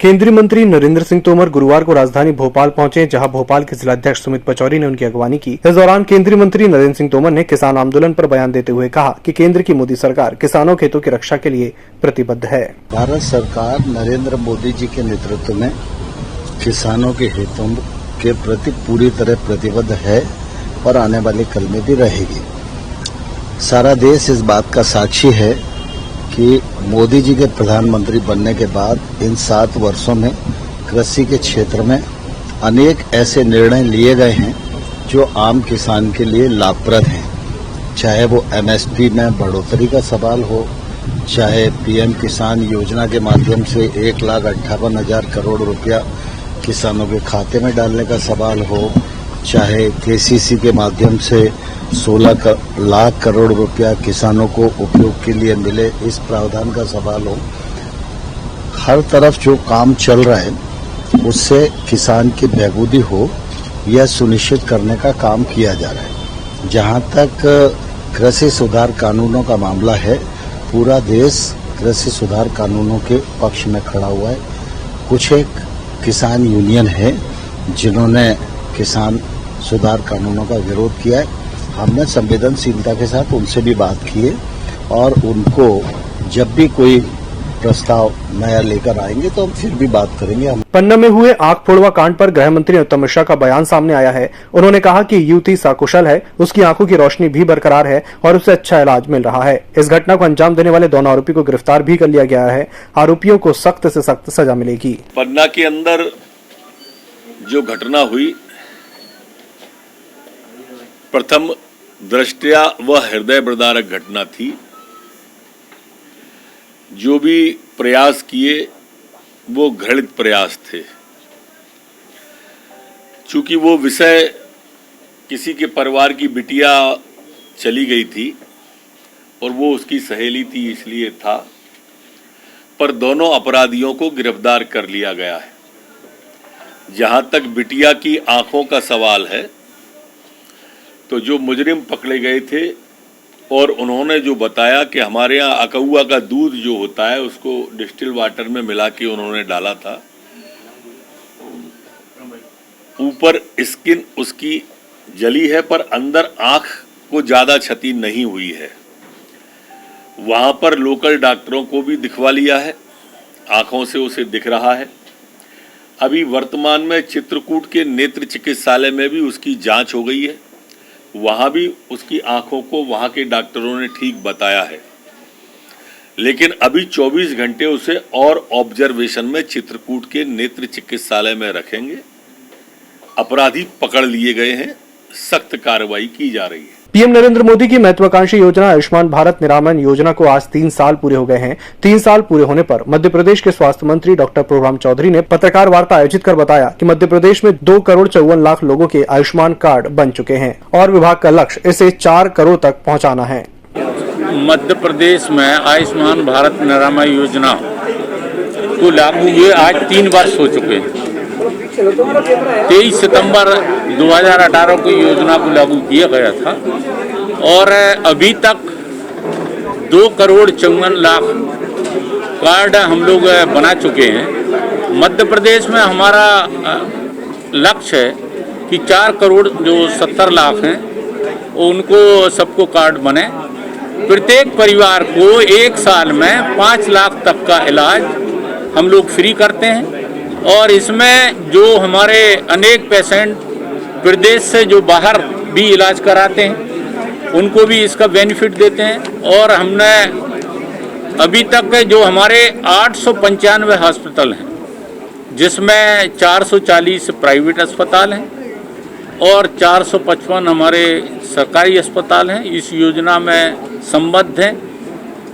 केंद्रीय मंत्री नरेंद्र सिंह तोमर गुरुवार को राजधानी भोपाल पहुंचे, जहां भोपाल के जिलाध्यक्ष सुमित पचौरी ने उनकी अगवानी की। इस दौरान केंद्रीय मंत्री नरेंद्र सिंह तोमर ने किसान आंदोलन पर बयान देते हुए कहा कि केंद्र की मोदी सरकार किसानों के हितों की रक्षा के लिए प्रतिबद्ध है। भारत सरकार नरेंद्र मोदी जी के नेतृत्व में किसानों के हितों के प्रति पूरी तरह प्रतिबद्ध है और आने वाले कल में भी रहेगी। सारा देश इस बात का साक्षी है कि मोदी जी के प्रधानमंत्री बनने के बाद इन 7 वर्षों में कृषि के क्षेत्र में अनेक ऐसे निर्णय लिए गए हैं जो आम किसान के लिए लाभप्रद हैं। चाहे वो एमएसपी में बढ़ोतरी का सवाल हो, चाहे पीएम किसान योजना के माध्यम से 1,58,000 करोड़ रुपया किसानों के खाते में डालने का सवाल हो, चाहे केसीसी के माध्यम से 16 लाख करोड़ रुपया किसानों को उपयोग के लिए मिले, इस प्रावधान का सवाल हो। हर तरफ जो काम चल रहा है उससे किसान की बहबूदी हो, यह सुनिश्चित करने का काम किया जा रहा है। जहां तक कृषि सुधार कानूनों का मामला है, पूरा देश कृषि सुधार कानूनों के पक्ष में खड़ा हुआ है। कुछ एक किसान यूनियन है जिन्होंने किसान सुधार कानूनों का विरोध किया है। हमने संवेदनशीलता के साथ उनसे भी बात की है और उनको जब भी कोई प्रस्ताव नया लेकर आएंगे तो हम फिर भी बात करेंगे। पन्ना में हुए आंख फोड़वा कांड पर गृह मंत्री उत्तम मिश्रा का बयान सामने आया है। उन्होंने कहा कि युवती सकुशल है, उसकी आंखों की रोशनी भी बरकरार है और उसे अच्छा इलाज मिल रहा है। इस घटना को अंजाम देने वाले दोनों आरोपी को गिरफ्तार भी कर लिया गया है। आरोपियों को सख्त से सख्त सजा मिलेगी। पन्ना के अंदर जो घटना हुई, प्रथम दृष्टया वह हृदय विदारक घटना थी। जो भी प्रयास किए वो घृणित प्रयास थे। चूंकि वो विषय किसी के परिवार की बिटिया चली गई थी और वो उसकी सहेली थी, इसलिए था। पर दोनों अपराधियों को गिरफ्तार कर लिया गया है। जहां तक बिटिया की आंखों का सवाल है, तो जो मुजरिम पकड़े गए थे और उन्होंने जो बताया कि हमारे यहाँ अकौआ का दूध जो होता है उसको डिस्टिल वाटर में मिला के उन्होंने डाला था। ऊपर स्किन उसकी जली है पर अंदर आंख को ज्यादा क्षति नहीं हुई है। वहां पर लोकल डॉक्टरों को भी दिखवा लिया है, आंखों से उसे दिख रहा है। अभी वर्तमान में चित्रकूट के नेत्र चिकित्सालय में भी उसकी जांच हो गई है। वहां भी उसकी आंखों को वहां के डॉक्टरों ने ठीक बताया है। लेकिन अभी 24 घंटे उसे और ऑब्जर्वेशन में चित्रकूट के नेत्र चिकित्सालय में रखेंगे। अपराधी पकड़ लिए गए हैं, सख्त कार्रवाई की जा रही है। पीएम नरेंद्र मोदी की महत्वाकांक्षी योजना आयुष्मान भारत निरामयम योजना को आज 3 साल पूरे हो गए हैं। 3 साल पूरे होने पर मध्य प्रदेश के स्वास्थ्य मंत्री डॉक्टर प्रभुराम चौधरी ने पत्रकार वार्ता आयोजित कर बताया कि मध्य प्रदेश में 2,54,00,000 लोगों के आयुष्मान कार्ड बन चुके हैं और विभाग का लक्ष्य इसे 4 करोड़ तक पहुँचाना है। मध्य प्रदेश में आयुष्मान भारत निरामयम योजना को लागू हुए आज 3 वर्ष हो चुके हैं। 23 सितंबर 2018 को योजना को लागू किया गया था और अभी तक 2,54,00,000 कार्ड हम लोग बना चुके हैं। मध्य प्रदेश में हमारा लक्ष्य है कि 4 करोड़ जो 70 लाख हैं उनको सबको कार्ड बने। प्रत्येक परिवार को 1 साल में 5 लाख तक का इलाज हम लोग फ्री करते हैं और इसमें जो हमारे अनेक पेशेंट प्रदेश से जो बाहर भी इलाज कराते हैं उनको भी इसका बेनिफिट देते हैं। और हमने अभी तक जो हमारे 895 हॉस्पिटल हैं, जिसमें 440 प्राइवेट अस्पताल हैं और 455 हमारे सरकारी अस्पताल हैं, इस योजना में संबद्ध हैं।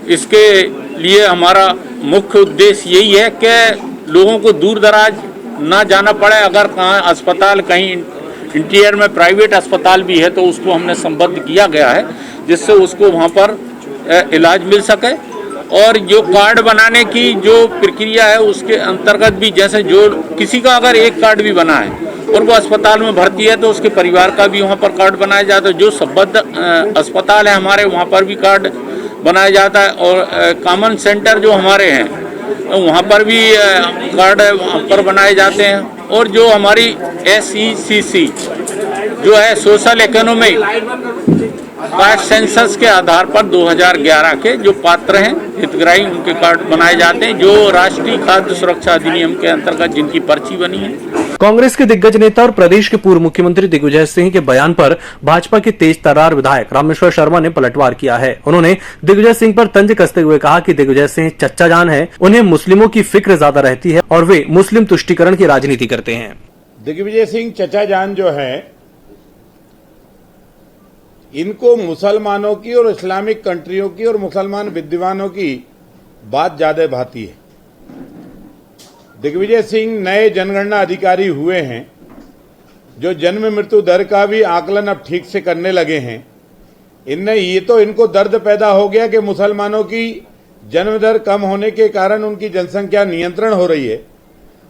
इसके लिए हमारा मुख्य उद्देश्य यही है कि लोगों को दूर दराज ना जाना पड़े। अगर कहाँ अस्पताल कहीं इंटीरियर में प्राइवेट अस्पताल भी है तो उसको हमने संबद्ध किया गया है, जिससे उसको वहाँ पर इलाज मिल सके। और जो कार्ड बनाने की जो प्रक्रिया है उसके अंतर्गत भी, जैसे जो किसी का अगर एक कार्ड भी बना है और वो अस्पताल में भर्ती है तो उसके परिवार का भी वहाँ पर कार्ड बनाया जाता है। जो संबद्ध अस्पताल है हमारे, वहाँ पर भी कार्ड बनाया जाता है। और कॉमन सेंटर जो हमारे हैं वहाँ पर भी कार्ड पर बनाए जाते हैं। और जो हमारी SECC जो है सोशल इकोनॉमिक कास्ट सेंसस के आधार पर 2011 के जो पात्र हैं हितग्राही उनके कार्ड बनाए जाते हैं, जो राष्ट्रीय खाद्य सुरक्षा अधिनियम के अंतर्गत जिनकी पर्ची बनी है। कांग्रेस के दिग्गज नेता और प्रदेश के पूर्व मुख्यमंत्री दिग्विजय सिंह के बयान पर भाजपा के तेज तर्रार विधायक रामेश्वर शर्मा ने पलटवार किया है। उन्होंने दिग्विजय सिंह पर तंज कसते हुए कहा कि दिग्विजय सिंह चच्चा जान है, उन्हें मुस्लिमों की फिक्र ज्यादा रहती है और वे मुस्लिम तुष्टीकरण की राजनीति करते हैं। दिग्विजय सिंह चचा जान जो है, इनको मुसलमानों की और इस्लामिक कंट्रियों की और मुसलमान विद्वानों की बात ज्यादा भाती है। दिग्विजय सिंह नए जनगणना अधिकारी हुए हैं, जो जन्म मृत्यु दर का भी आकलन अब ठीक से करने लगे हैं। इनको दर्द पैदा हो गया कि मुसलमानों की जन्म दर कम होने के कारण उनकी जनसंख्या नियंत्रण हो रही है।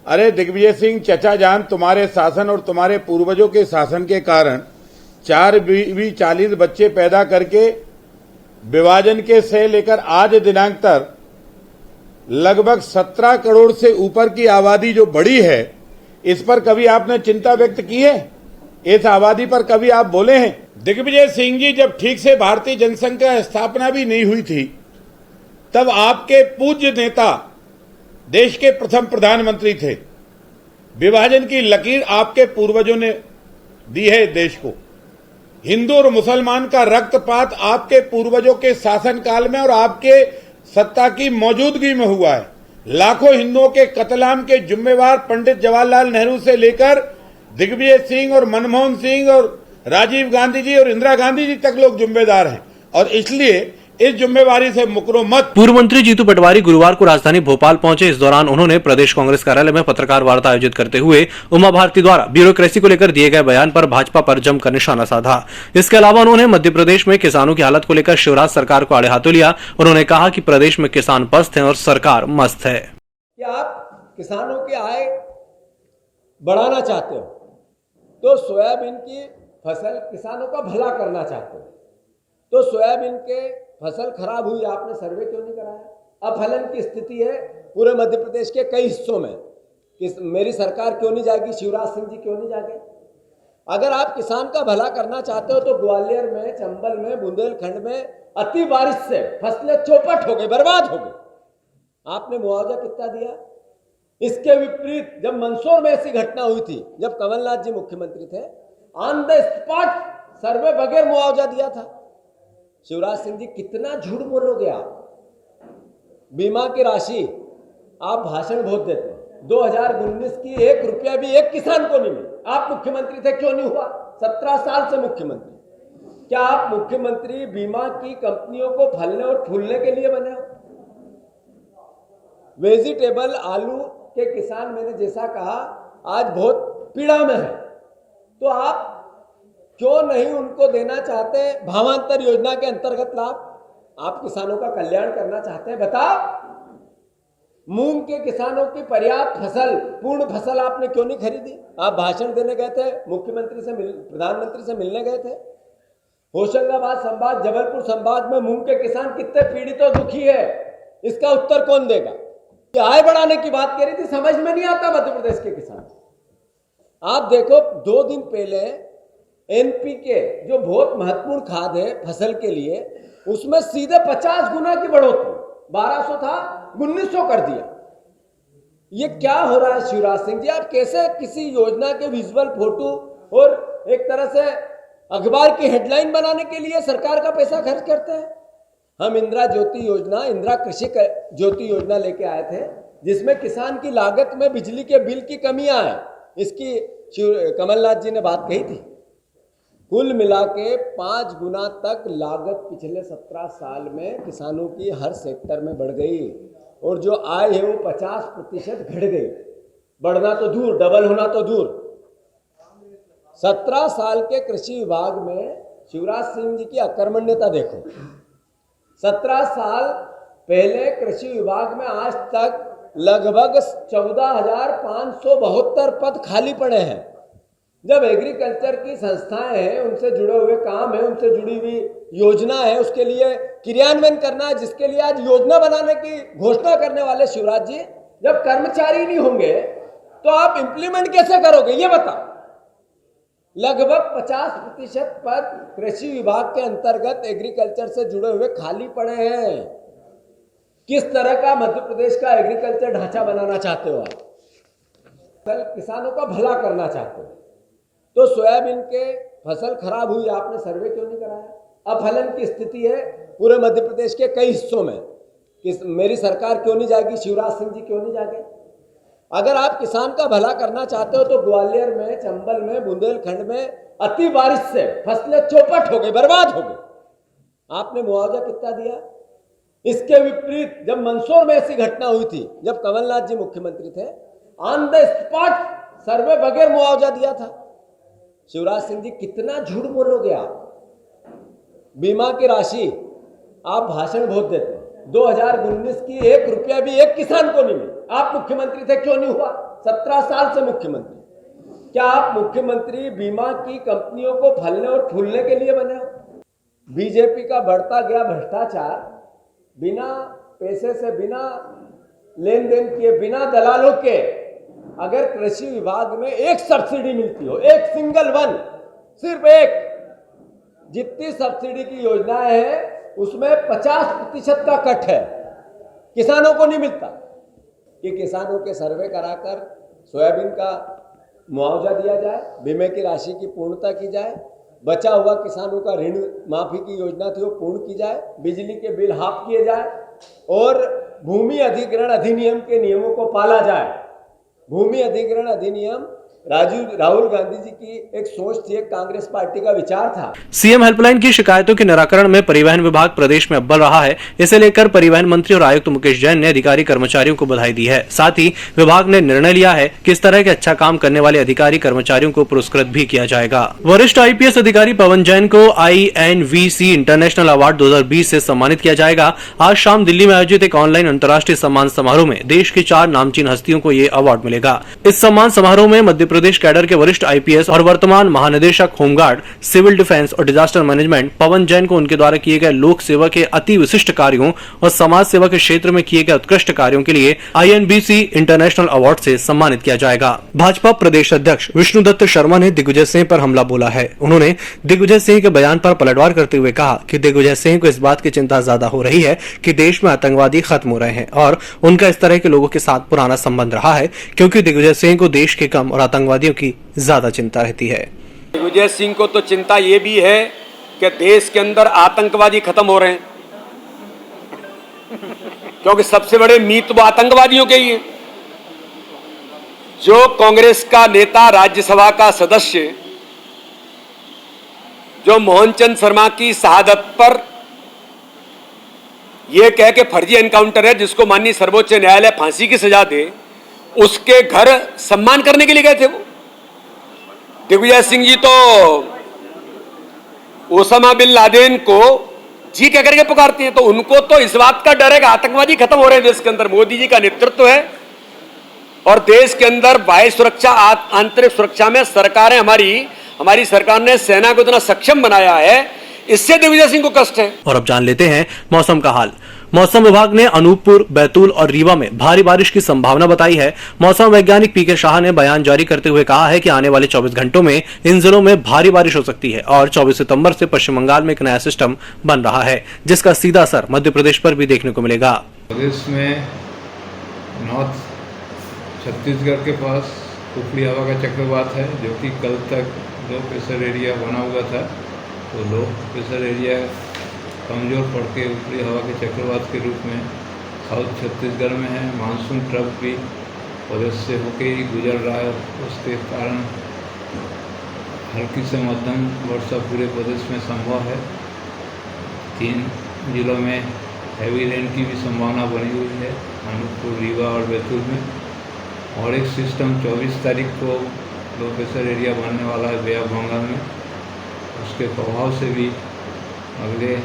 अरे दिग्विजय सिंह चचा जान, तुम्हारे शासन और तुम्हारे पूर्वजों के शासन के कारण 40 बच्चे पैदा करके विभाजन के से लेकर आज दिनांक तक लगभग 17 करोड़ से ऊपर की आबादी जो बढ़ी है, इस पर कभी आपने चिंता व्यक्त की है? इस आबादी पर कभी आप बोले हैं? दिग्विजय सिंह जी, जब ठीक से भारतीय जनसंघ की स्थापना भी नहीं हुई थी, तब आपके पूज्य नेता देश के प्रथम प्रधानमंत्री थे। विभाजन की लकीर आपके पूर्वजों ने दी है देश को। हिंदू और मुसलमान का रक्तपात आपके पूर्वजों के शासनकाल में और आपके सत्ता की मौजूदगी में हुआ है। लाखों हिंदुओं के कत्लेआम के जिम्मेवार पंडित जवाहरलाल नेहरू से लेकर दिग्विजय सिंह और मनमोहन सिंह और राजीव गांधी जी और इंदिरा गांधी जी तक लोग जिम्मेदार हैं, और इसलिए इस जिम्मेवारी से मुकरो मत। पूर्व मंत्री जीतू पटवारी गुरुवार को राजधानी भोपाल पहुंचे। इस दौरान उन्होंने प्रदेश कांग्रेस कार्यालय में पत्रकार वार्ता आयोजित करते हुए उमा भारती द्वारा ब्यूरोक्रेसी को लेकर दिए गए बयान पर भाजपा पर जमकर निशाना साधा। इसके अलावा उन्होंने मध्य प्रदेश में किसानों की हालत को लेकर शिवराज सरकार को आड़े हाथों लिया। उन्होंने कहा कि प्रदेश में किसान पस्त हैं और सरकार मस्त है। कि आप किसानों की आय बढ़ाना चाहते हो तो सोयाबीन की फसल किसानों का भला करना चाहते हो तो सोयाबीन के फसल खराब हुई, आपने सर्वे क्यों नहीं कराया? अफलन की स्थिति है पूरे मध्य प्रदेश के कई हिस्सों में। मेरी सरकार क्यों नहीं जाएगी? शिवराज सिंह जी क्यों नहीं जाएंगे? अगर आप किसान का भला करना चाहते हो तो ग्वालियर में, चंबल में, बुंदेलखंड में अति बारिश से फसलें चौपट हो गई, बर्बाद हो गई। आपने मुआवजा कितना दिया? इसके विपरीत जब मंदसौर में ऐसी घटना हुई थी, जब कमलनाथ जी मुख्यमंत्री थे, ऑन द स्पॉट सर्वे बगैर मुआवजा दिया था। शिवराज सिंह जी, कितना झूठ बोलोगे आप? बीमा की राशि आप भाषण बहुत देते हैं। 2019 की 1 रुपया भी एक किसान को नहीं मिला। आप मुख्यमंत्री थे, क्यों नहीं हुआ? 17 साल से मुख्यमंत्री। क्या आप मुख्यमंत्री बीमा की कंपनियों को फलने और फूलने के लिए बने हो? वेजिटेबल आलू के किसान, मैंने जैसा कहा, आज बहुत पीड़ा में है, तो आप क्यों नहीं उनको देना चाहते भावांतर योजना के अंतर्गत लाभ? आप किसानों का कल्याण करना चाहते हैं, बताओ। मूंग के किसानों की पर्याप्त फसल, पूर्ण फसल आपने क्यों नहीं खरीदी? आप भाषण देने गए थे, मुख्यमंत्री से प्रधानमंत्री से मिलने गए थे। होशंगाबाद संभाग, जबलपुर संभाग में मूंग के किसान कितने पीड़ित और दुखी है, इसका उत्तर कौन देगा? आय बढ़ाने की बात कह रही थी, समझ में नहीं आता मध्य प्रदेश के किसान। आप देखो, 2 दिन पहले NPK जो बहुत महत्वपूर्ण खाद है फसल के लिए, उसमें सीधे 50 गुना की बढ़ोतरी, 1200 था 1900 कर दिया। ये क्या हो रहा है शिवराज सिंह जी? आप कैसे किसी योजना के विजुअल फोटो और एक तरह से अखबार की हेडलाइन बनाने के लिए सरकार का पैसा खर्च करते हैं? हम इंदिरा ज्योति योजना, इंदिरा कृषि ज्योति योजना लेके आए थे, जिसमें किसान की लागत में बिजली के बिल की कमियां हैं। इसकी कमलनाथ जी ने बात कही थी। कुल मिला के 5 गुना तक लागत पिछले 17 साल में किसानों की हर सेक्टर में बढ़ गई, और जो आय है वो 50% घट गई। बढ़ना तो दूर, डबल होना तो दूर। 17 साल के कृषि विभाग में शिवराज सिंह जी की अकर्मण्यता देखो। 17 साल पहले कृषि विभाग में आज तक लगभग 14,572 पद खाली पड़े हैं। जब एग्रीकल्चर की संस्थाएं हैं, उनसे जुड़े हुए काम है, उनसे जुड़ी हुई योजना है उसके लिए क्रियान्वयन करना है, जिसके लिए आज योजना बनाने की घोषणा करने वाले शिवराज जी, जब कर्मचारी नहीं होंगे तो आप इंप्लीमेंट कैसे करोगे ये बताओ। लगभग 50% पद कृषि विभाग के अंतर्गत एग्रीकल्चर से जुड़े हुए खाली पड़े हैं। किस तरह का मध्य प्रदेश का एग्रीकल्चर ढांचा बनाना चाहते हो आप? कल किसानों का भला करना चाहते हो तो सोयाबीन के फसल खराब हुई, आपने सर्वे क्यों नहीं कराया? अफलन की स्थिति है पूरे मध्य प्रदेश के कई हिस्सों में। मेरी सरकार क्यों नहीं जाएगी? शिवराज सिंह जी क्यों नहीं जागे? अगर आप किसान का भला करना चाहते हो तो ग्वालियर में, चंबल में, बुंदेलखंड में अति बारिश से फसलें चौपट हो गई, बर्बाद हो गई। आपने मुआवजा कितना दिया? इसके विपरीत जब मंदसौर में ऐसी घटना हुई थी, जब कमलनाथ जी मुख्यमंत्री थे, ऑन द स्पॉट सर्वे बगैर मुआवजा दिया था। शिवराज सिंह जी कितना झूठ बोलोगे आप? बीमा की राशि आप भाषण बहुत देते हैं, 2019 की 1 रुपया भी एक किसान को नहीं मिला। आप मुख्यमंत्री थे, क्यों नहीं हुआ? 17 साल से मुख्यमंत्री। क्या आप मुख्यमंत्री बीमा की कंपनियों को फलने और फूलने के लिए बने हो? बीजेपी का बढ़ता गया भ्रष्टाचार, बिना पैसे से, बिना लेन देन किए, बिना दलालों के, अगर कृषि विभाग में एक सब्सिडी मिलती हो, एक सिंगल वन, सिर्फ एक, जितनी सब्सिडी की योजनाएं हैं उसमें 50% का कट है, किसानों को नहीं मिलता। कि किसानों के सर्वे कराकर सोयाबीन का मुआवजा दिया जाए, बीमे की राशि की पूर्णता की जाए, बचा हुआ किसानों का ऋण माफी की योजना थी वो पूर्ण की जाए, बिजली के बिल हाफ किए जाए और भूमि अधिग्रहण अधिनियम के नियमों को पाला जाए। भूमि अधिग्रहण अधिनियम राहुल गांधी जी की एक सोच थी, एक कांग्रेस पार्टी का विचार था। सीएम हेल्पलाइन की शिकायतों के निराकरण में परिवहन विभाग प्रदेश में अव्वल रहा है। इसे लेकर परिवहन मंत्री और आयुक्त मुकेश जैन ने अधिकारी कर्मचारियों को बधाई दी है। साथ ही विभाग ने निर्णय लिया है कि इस तरह के अच्छा काम करने वाले अधिकारी कर्मचारियों को पुरस्कृत भी किया जाएगा। वरिष्ठ IPS अधिकारी पवन जैन को INVC इंटरनेशनल अवार्ड 2020 से सम्मानित किया जाएगा। आज शाम दिल्ली में आयोजित एक ऑनलाइन अंतर्राष्ट्रीय सम्मान समारोह में देश की 4 नामचीन हस्तियों को ये अवार्ड मिलेगा। इस सम्मान समारोह में मध्य प्रदेश कैडर के वरिष्ठ IPS और वर्तमान महानिदेशक होमगार्ड, सिविल डिफेंस और डिजास्टर मैनेजमेंट पवन जैन को उनके द्वारा किए गए लोक सेवा के अति विशिष्ट कार्यों और समाज सेवा के क्षेत्र में किए गए उत्कृष्ट कार्यों के लिए INVC इंटरनेशनल अवार्ड से सम्मानित किया जाएगा। भाजपा प्रदेश अध्यक्ष विष्णुदत्त शर्मा ने दिग्विजय सिंह पर हमला बोला है। उन्होंने दिग्विजय सिंह के बयान पर पलटवार करते हुए कहा कि दिग्विजय सिंह को इस बात की चिंता ज्यादा हो रही है कि देश में आतंकवादी खत्म हो रहे हैं और उनका इस तरह के लोगों के साथ पुराना संबंध रहा है, क्योंकि दिग्विजय सिंह को देश के कम और आतंकवादियों की ज्यादा चिंता रहती है। दिग्विजय सिंह को तो चिंता ये भी है कि देश के अंदर आतंकवादी खत्म हो रहे हैं, क्योंकि सबसे बड़े मीत वो आतंकवादियों के ही हैं। जो कांग्रेस का नेता, राज्यसभा का सदस्य, जो मोहनचंद शर्मा की शहादत पर यह कह के फर्जी एनकाउंटर है जिसको माननीय सर्वोच्च न्यायालय फांसी की सजा दे, उसके घर सम्मान करने के लिए गए थे वो। दिग्विजय सिंह जी तो ओसामा बिन लादेन को जी कह करके पुकारते हैं, तो उनको तो इस बात का डर है कि आतंकवादी खत्म हो रहे हैं देश के अंदर। मोदी जी का नेतृत्व है और देश के अंदर बाह्य सुरक्षा, आंतरिक सुरक्षा में सरकारें, हमारी सरकार ने सेना को इतना सक्षम बनाया है, इससे दिग्विजय सिंह को कष्ट है। और अब जान लेते हैं मौसम का हाल। मौसम विभाग ने अनूपपुर, बैतूल और रीवा में भारी बारिश की संभावना बताई है। मौसम वैज्ञानिक PK शाह ने बयान जारी करते हुए कहा है कि आने वाले 24 घंटों में इन जिलों में भारी बारिश हो सकती है और 24 सितंबर से पश्चिम बंगाल में एक नया सिस्टम बन रहा है, जिसका सीधा असर मध्य प्रदेश पर भी देखने को मिलेगा। प्रदेश में नॉर्थ छत्तीसगढ़ के पास ऊपरी हवा का चक्रवात है, जो कि कल तक लो प्रेशर एरिया बना हुआ था। तो लो प्रेशर एरिया कमज़ोर पड़ के ऊपरी हवा के चक्रवात के रूप में साउथ छत्तीसगढ़ में है। मानसून ट्रफ भी प्रदेश से होके ही गुजर रहा है, उसके कारण हल्की से मध्यम वर्षा पूरे प्रदेश में संभव है। 3 जिलों में हैवी रेन की भी संभावना बनी हुई है, अनूपपुर, रीवा और बैतूल में। और एक सिस्टम 24 तारीख को लो प्रेशर एरिया बनने वाला है बे ऑफ बंगाल में। उसके प्रभाव से भी अगले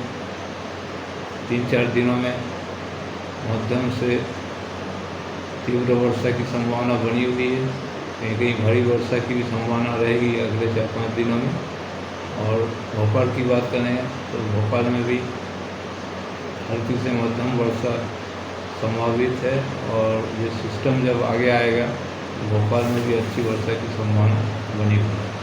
3-4 दिनों में मध्यम से तीव्र वर्षा की संभावना बनी हुई है। कहीं कहीं भारी वर्षा की भी संभावना रहेगी अगले 4-5 दिनों में। और भोपाल की बात करें तो भोपाल में भी हल्की से मध्यम वर्षा संभावित है, और ये सिस्टम जब आगे आएगा तो भोपाल में भी अच्छी वर्षा की संभावना बनी हुई है।